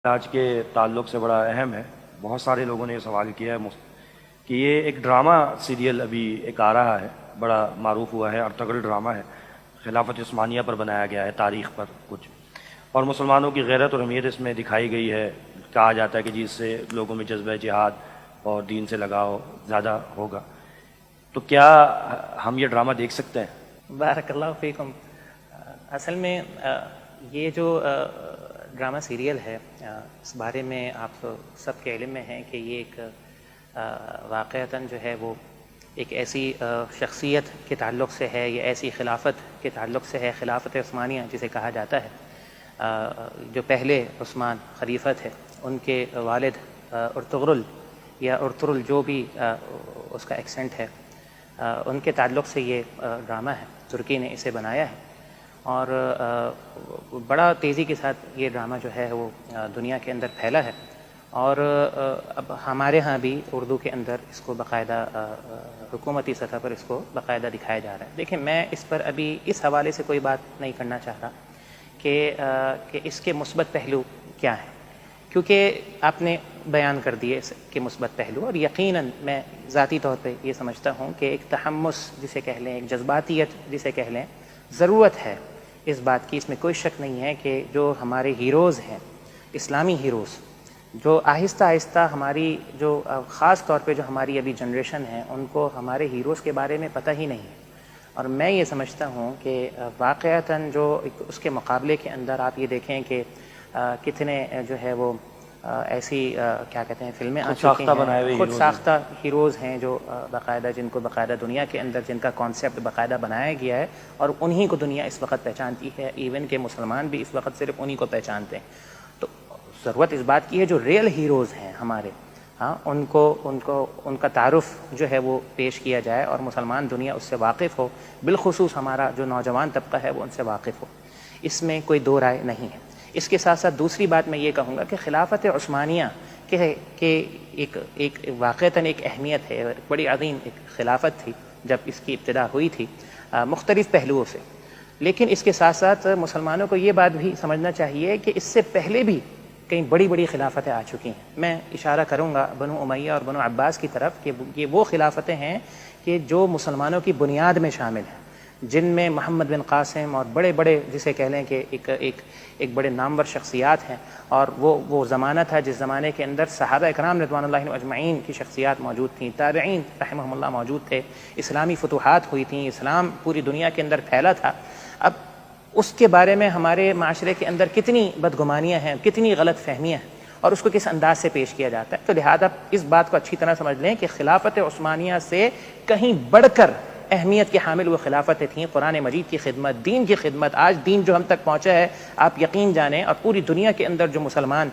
آج کے تعلق سے بڑا اہم ہے. بہت سارے لوگوں نے یہ سوال کیا ہے کہ یہ ایک ڈرامہ سیریل ابھی ایک آ رہا ہے, بڑا معروف ہوا ہے, ارطغرل ڈرامہ ہے, خلافت عثمانیہ پر بنایا گیا ہے, تاریخ پر کچھ, اور مسلمانوں کی غیرت اور اہمیت اس میں دکھائی گئی ہے. کہا جاتا ہے کہ جس سے لوگوں میں جذبہ جہاد اور دین سے لگاؤ زیادہ ہوگا. تو کیا ہم یہ ڈرامہ دیکھ سکتے ہیں؟ بارک اللہ فیکم. اصل میں یہ جو ڈرامہ سیریل ہے, اس بارے میں آپ سب کے علم میں ہے کہ یہ ایک واقعتاً جو ہے وہ ایک ایسی شخصیت کے تعلق سے ہے, یا ایسی خلافت کے تعلق سے ہے, خلافت عثمانیہ جسے کہا جاتا ہے. جو پہلے عثمان خلیفہ تھے, ان کے والد ارطغرل یا ارطغرل جو بھی اس کا ایکسنٹ ہے, ان کے تعلق سے یہ ڈرامہ ہے. ترکی نے اسے بنایا ہے اور بڑا تیزی کے ساتھ یہ ڈرامہ جو ہے وہ دنیا کے اندر پھیلا ہے, اور اب ہمارے ہاں بھی اردو کے اندر اس کو باقاعدہ حکومتی سطح پر اس کو باقاعدہ دکھایا جا رہا ہے. دیکھیں, میں اس پر ابھی اس حوالے سے کوئی بات نہیں کرنا چاہ رہا کہ اس کے مثبت پہلو کیا ہیں, کیونکہ آپ نے بیان کر دیے اس کے مثبت پہلو, اور یقیناً میں ذاتی طور پہ یہ سمجھتا ہوں کہ ایک تحمس جسے کہہ لیں, ایک جذباتیت جسے کہہ لیں, ضرورت ہے اس بات کی. اس میں کوئی شک نہیں ہے کہ جو ہمارے ہیروز ہیں, اسلامی ہیروز, جو آہستہ آہستہ ہماری جو خاص طور پہ جو ہماری ابھی جنریشن ہے, ان کو ہمارے ہیروز کے بارے میں پتہ ہی نہیں ہے. اور میں یہ سمجھتا ہوں کہ واقعتاً جو اس کے مقابلے کے اندر آپ یہ دیکھیں کہ کتنے جو ہے وہ ایسی کیا کہتے ہیں فلمیں آ چکی ہیں, خود ساختہ ہیروز ہیں جو باقاعدہ, جن کو باقاعدہ دنیا کے اندر جن کا کانسیپٹ باقاعدہ بنایا گیا ہے, اور انہی کو دنیا اس وقت پہچانتی ہے. ایون کہ مسلمان بھی اس وقت صرف انہی کو پہچانتے ہیں. تو ضرورت اس بات کی ہے جو ریئل ہیروز ہیں ہمارے, ان کا تعارف جو ہے وہ پیش کیا جائے, اور مسلمان دنیا اس سے واقف ہو, بالخصوص ہمارا جو نوجوان طبقہ ہے وہ ان سے واقف ہو. اس میں کوئی دو رائے نہیں ہے. اس کے ساتھ ساتھ دوسری بات میں یہ کہوں گا کہ خلافت عثمانیہ کہ ایک واقعتاً ایک اہمیت ہے, بڑی عظیم ایک خلافت تھی جب اس کی ابتدا ہوئی تھی, مختلف پہلوؤں سے. لیکن اس کے ساتھ ساتھ مسلمانوں کو یہ بات بھی سمجھنا چاہیے کہ اس سے پہلے بھی کئی بڑی بڑی خلافتیں آ چکی ہیں. میں اشارہ کروں گا بنو امیہ اور بنو عباس کی طرف کہ یہ وہ خلافتیں ہیں کہ جو مسلمانوں کی بنیاد میں شامل ہیں, جن میں محمد بن قاسم اور بڑے بڑے جسے کہہ لیں کہ ایک بڑے نامور شخصیات ہیں. اور وہ زمانہ تھا جس زمانے کے اندر صحابہ اکرام رضوان اللہ اجمعین کی شخصیات موجود تھیں, تابعین رحمہم اللہ موجود تھے, اسلامی فتوحات ہوئی تھیں, اسلام پوری دنیا کے اندر پھیلا تھا. اب اس کے بارے میں ہمارے معاشرے کے اندر کتنی بدگمانیاں ہیں, کتنی غلط فہمیاں ہیں, اور اس کو کس انداز سے پیش کیا جاتا ہے. تو لہذا اس بات کو اچھی طرح سمجھ لیں کہ خلافت عثمانیہ سے کہیں بڑھ کر اہمیت کے حامل وہ خلافتیں تھیں. قرآن مجید کی خدمت, دین کی خدمت, آج دین جو ہم تک پہنچا ہے آپ یقین جانیں, اور پوری دنیا کے اندر جو مسلمان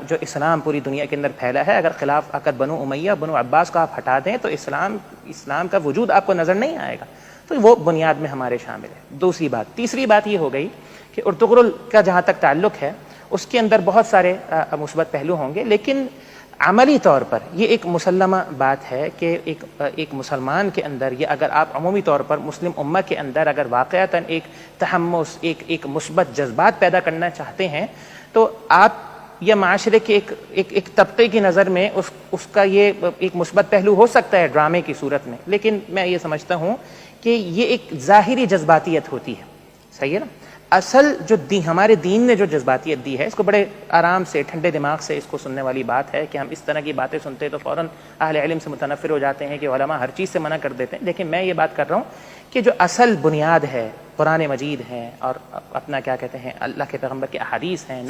جو اسلام پوری دنیا کے اندر پھیلا ہے, اگر بنو امیہ بنو عباس کو آپ ہٹا دیں تو اسلام کا وجود آپ کو نظر نہیں آئے گا. تو وہ بنیاد میں ہمارے شامل ہے. دوسری بات, تیسری بات یہ ہو گئی کہ ارطغرل کا جہاں تک تعلق ہے اس کے اندر بہت سارے مثبت پہلو ہوں گے, لیکن عملی طور پر یہ ایک مسلمہ بات ہے کہ ایک مسلمان کے اندر, یہ اگر آپ عمومی طور پر مسلم امہ کے اندر اگر واقعتاً ایک تحمس, ایک مثبت جذبات پیدا کرنا چاہتے ہیں, تو آپ یا معاشرے کے ایک طبقے کی نظر میں اس کا یہ ایک مثبت پہلو ہو سکتا ہے ڈرامے کی صورت میں. لیکن میں یہ سمجھتا ہوں کہ یہ ایک ظاہری جذباتیت ہوتی ہے. صحیح ہے نا. اصل جو ہمارے دین نے جو جذباتیت دی ہے, اس کو بڑے آرام سے ٹھنڈے دماغ سے اس کو سننے والی بات ہے کہ ہم اس طرح کی باتیں سنتے ہیں تو فوراً اہل علم سے متنفر ہو جاتے ہیں کہ علماء ہر چیز سے منع کر دیتے ہیں. لیکن میں یہ بات کر رہا ہوں کہ جو اصل بنیاد ہے قرآن مجید ہے, اور اپنا کیا کہتے ہیں اللہ کے پیغمبر کی احادیث ہیں,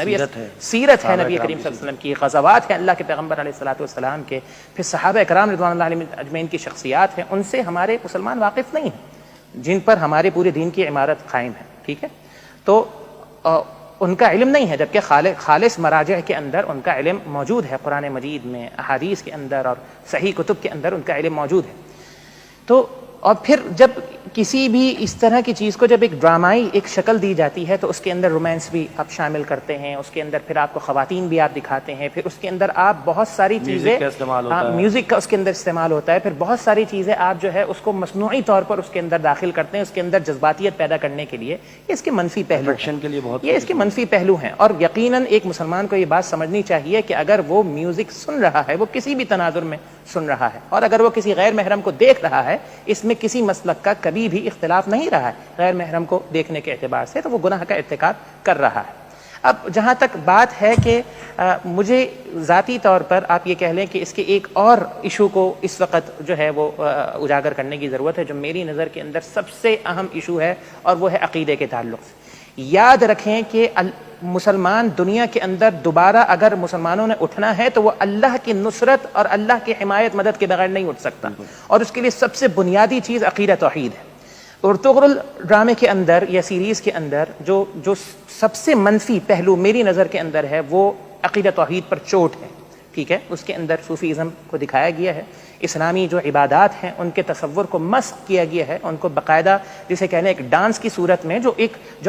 سیرت ہے نبی کریم صلی اللہ علیہ وسلم کی, غزوات ہیں اللہ کے پیغمبر علیہ الصلوۃ والسلام کے, پھر صحابہ اکرام رضوان اللہ علیہم اجمعین کی شخصیات ہیں, ان سے ہمارے مسلمان واقف نہیں ہیں, جن پر ہمارے پورے دین کی عمارت قائم ہے. ٹھیک ہے, تو ان کا علم نہیں ہے, جبکہ خالص مراجع کے اندر ان کا علم موجود ہے, قرآن مجید میں, احادیث کے اندر اور صحیح کتب کے اندر ان کا علم موجود ہے. تو اور پھر جب کسی بھی اس طرح کی چیز کو جب ایک ڈرامائی ایک شکل دی جاتی ہے تو اس کے اندر رومانس بھی آپ شامل کرتے ہیں، اس کے اندر پھر آپ کو خواتین بھی آپ دکھاتے ہیں، پھر اس کے اندر آپ بہت ساری چیزیں میوزک کا اس کے اندر استعمال ہوتا ہے، پھر بہت ساری چیزیں آپ جو ہے اس کو مصنوعی طور پر اس کے اندر داخل کرتے ہیں اس کے اندر جذباتیت پیدا کرنے کے لیے. یہ اس کے منفی پہلو ہیں، یہ اس کے منفی پہلو ہیں. اور یقیناً ایک مسلمان کو یہ بات سمجھنی چاہیے کہ اگر وہ میوزک سن رہا ہے، وہ کسی بھی تناظر میں سن رہا ہے، اور اگر وہ کسی غیر محرم کو دیکھ رہا ہے، اس میں کسی مسلک کا کبھی بھی اختلاف نہیں رہا ہے غیر محرم کو دیکھنے کے اعتبار سے، تو وہ گناہ کا ارتکاب کر رہا ہے. اب جہاں تک بات ہے کہ مجھے ذاتی طور پر آپ یہ کہہ لیں کہ اس کے ایک اور ایشو کو اس وقت جو ہے وہ اجاگر کرنے کی ضرورت ہے، جو میری نظر کے اندر سب سے اہم ایشو ہے، اور وہ ہے عقیدے کے تعلق سے. یاد رکھیں کہ مسلمان دنیا کے اندر دوبارہ اگر مسلمانوں نے اٹھنا ہے تو وہ اللہ کی نصرت اور اللہ کی حمایت مدد کے بغیر نہیں اٹھ سکتا، اور اس کے لیے سب سے بنیادی چیز عقیدہ توحید ہے. ارطغرل ڈرامے کے اندر یا سیریز کے اندر جو سب سے منفی پہلو میری نظر کے اندر ہے وہ عقیدہ توحید پر چوٹ ہے. ٹھیک ہے، اس کے اندر صوفیزم کو دکھایا گیا ہے، اسلامی جو عبادات ہیں ان کے تصور کو مسخ کیا گیا ہے، ان کو باقاعدہ جسے کہنے ایک ڈانس کی صورت میں جو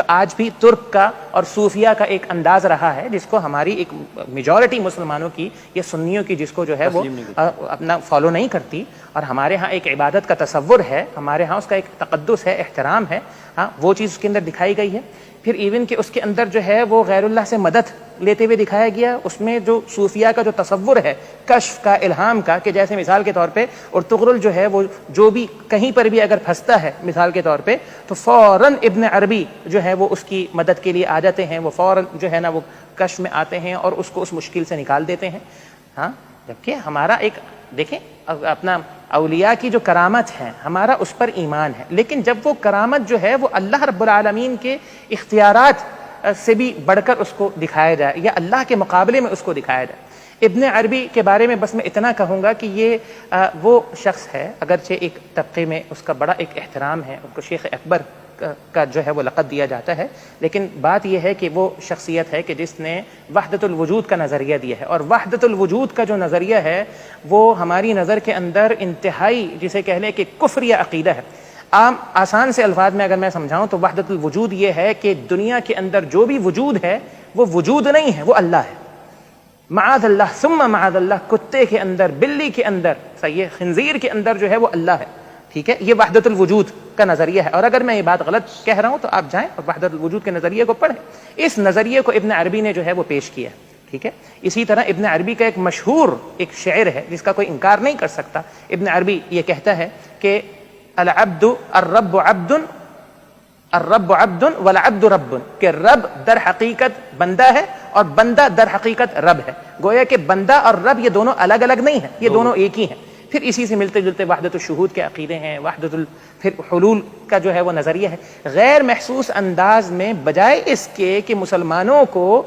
آج بھی ترک کا اور صوفیہ کا ایک انداز رہا ہے، جس کو ہماری ایک میجورٹی مسلمانوں کی یا سنیوں کی جس کو جو ہے وہ اپنا فالو نہیں کرتی، اور ہمارے ہاں ایک عبادت کا تصور ہے، ہمارے ہاں اس کا ایک تقدس ہے، احترام ہے، ہاں وہ چیز اس کے اندر دکھائی گئی ہے. پھر ایون کہ اس کے اندر جو ہے وہ غیر اللہ سے مدد لیتے ہوئے دکھایا گیا. اس میں جو صوفیہ کا جو تصور ہے کشف کا، الہام کا، کہ جیسے مثال کے طور پہ ارطغرل جو ہے وہ جو بھی کہیں پر بھی اگر پھنستا ہے مثال کے طور پہ تو فوراً ابن عربی جو ہے وہ اس کی مدد کے لیے آ جاتے ہیں، وہ فوراً جو ہے نا وہ کشف میں آتے ہیں اور اس کو اس مشکل سے نکال دیتے ہیں. ہاں، جبکہ ہمارا ایک دیکھیں اپنا اولیاء کی جو کرامت ہے ہمارا اس پر ایمان ہے، لیکن جب وہ کرامت جو ہے وہ اللہ رب العالمین کے اختیارات سے بھی بڑھ کر اس کو دکھایا جائے یا اللہ کے مقابلے میں اس کو دکھایا جائے. ابن عربی کے بارے میں بس میں اتنا کہوں گا کہ یہ وہ شخص ہے، اگرچہ ایک طبقے میں اس کا بڑا ایک احترام ہے، ان کو شیخ اکبر کا جو ہے وہ لقب دیا جاتا ہے، لیکن بات یہ ہے کہ وہ شخصیت ہے کہ جس نے وحدت الوجود کا نظریہ دیا ہے، اور وحدت الوجود کا جو نظریہ ہے وہ ہماری نظر کے اندر انتہائی جسے کہہ لیں کہ کفر یا عقیدہ ہے. آسان سے الفاظ میں اگر میں سمجھاؤں تو وحدت الوجود یہ ہے کہ دنیا کے اندر جو بھی وجود ہے وہ وجود نہیں ہے، وہ اللہ ہے. معاذ اللہ ثم معاذ اللہ، کتے کے اندر، بلی کے اندر، صحیح، خنزیر کے اندر جو ہے وہ اللہ ہے. ٹھیک ہے، یہ وحدت الوجود کا نظریہ ہے. اور اگر میں یہ بات غلط کہہ رہا ہوں تو آپ جائیں اور وحدت الوجود کے نظریے کو پڑھیں. اس نظریے کو ابن عربی نے جو ہے وہ پیش کیا. ٹھیک ہے، اسی طرح ابن عربی کا ایک مشہور ایک شعر ہے جس کا کوئی انکار نہیں کر سکتا. ابن عربی یہ کہتا ہے کہ العبد الرب عبد الرب عبد والعبد رب، کہ رب در حقیقت بندہ ہے اور بندہ در حقیقت رب ہے. گویا کہ بندہ اور رب یہ دونوں الگ الگ نہیں ہیں، یہ دونوں ایک ہی ہیں. پھر اسی سے ملتے جلتے وحدت الشہود کے عقیدے ہیں، پھر حلول کا جو ہے وہ نظریہ ہے. غیر محسوس انداز میں بجائے اس کے کہ مسلمانوں کو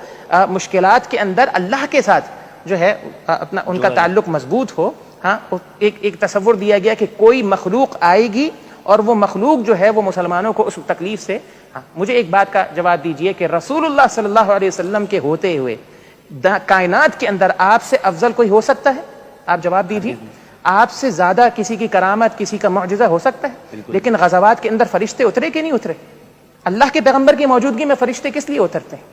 مشکلات کے اندر اللہ کے ساتھ جو ہے اپنا ان کا تعلق مضبوط ہو، ہاں ایک تصور دیا گیا کہ کوئی مخلوق آئے گی اور وہ مخلوق جو ہے وہ مسلمانوں کو اس تکلیف سے. مجھے ایک بات کا جواب دیجئے کہ رسول اللہ صلی اللہ علیہ وسلم کے ہوتے ہوئے کائنات کے اندر آپ سے افضل کوئی ہو سکتا ہے؟ آپ جواب دیجئے. آپ سے زیادہ کسی کی کرامت، کسی کا معجزہ ہو سکتا ہے؟ لیکن غزوات کے اندر فرشتے اترے کہ نہیں اترے؟ اللہ کے پیغمبر کی موجودگی میں فرشتے کس لیے اترتے ہیں؟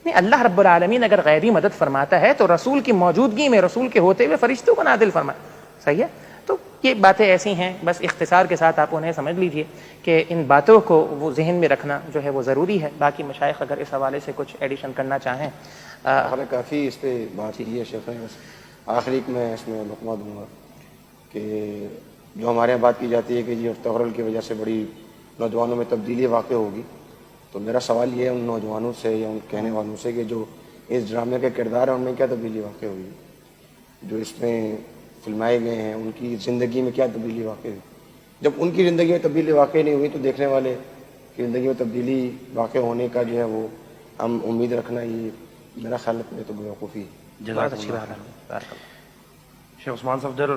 نہیں، اللہ رب العالمین اگر غیبی مدد فرماتا ہے تو رسول کی موجودگی میں، رسول کے ہوتے ہوئے فرشتوں کو نازل فرمائے. صحیح ہے. تو یہ باتیں ایسی ہیں، بس اختصار کے ساتھ آپ انہیں سمجھ لیجئے کہ ان باتوں کو وہ ذہن میں رکھنا جو ہے وہ ضروری ہے. باقی مشائخ اگر اس حوالے سے کچھ ایڈیشن کرنا چاہیں. کافی اس پہ بات کی ہے شیخ. آخری میں اس میں لقمہ دوں گا کہ جو ہمارے یہاں بات کی جاتی ہے کہ جی ارطغرل کی وجہ سے بڑی نوجوانوں میں تبدیلی واقع ہوگی، تو میرا سوال یہ ہے ان نوجوانوں سے یا ان کہنے والوں سے کہ جو اس ڈرامے کے کردار ہیں ان میں کیا تبدیلی واقع ہوئی، جو اس میں فلمائے گئے ہیں ان کی زندگی میں کیا تبدیلی واقع ہوئی؟ جب ان کی زندگی میں تبدیلی واقع نہیں ہوئی تو دیکھنے والے کی زندگی میں تبدیلی واقع ہونے کا جو ہے وہ ہم امید رکھنا، یہ میرا خیال ہے تو بیوقوفی. جزاک اللہ. شیخ عثمان صفدر